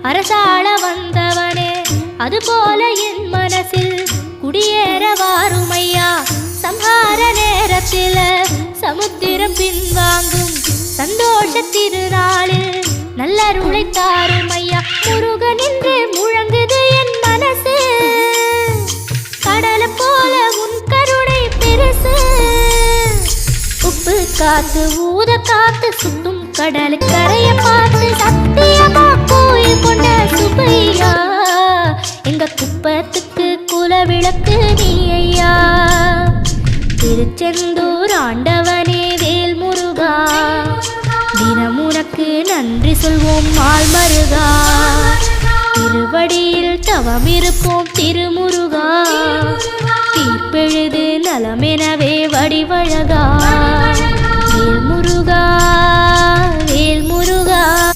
அரசாள வந்தவனே அதுபோல என் மனசில் குடியேற வாருமையா. சம்ஹார நேரத்தில் சமுத்திரம் பின்வாங்கும் சந்தோஷ திருநாளில் நல்லருளை தாருமையா. முருகன் என்று முழங்குது என் மனசு, கடலை போல உன் கருணை பெருசு. உப்பு காத்து ஊத காத்து சுத்தும் கடலு கரைய பார்த்து சத்தியமா கோயில் கொண்ட சுப்பையா. எங்க குப்பத்துக்கு குலவிளக்கு நீ ஐயா. திருச்செந்தூர் ஆண்டவனே வேல் முருகா, தினம் உனக்கு நன்றி சொல்வோம் நாள் மருகா. திருவடியில் தவம் இருப்போம் திருமுருகா, தீர்ப்பெழுது நலமெனவே வடிவழகா. வேல் முருகா.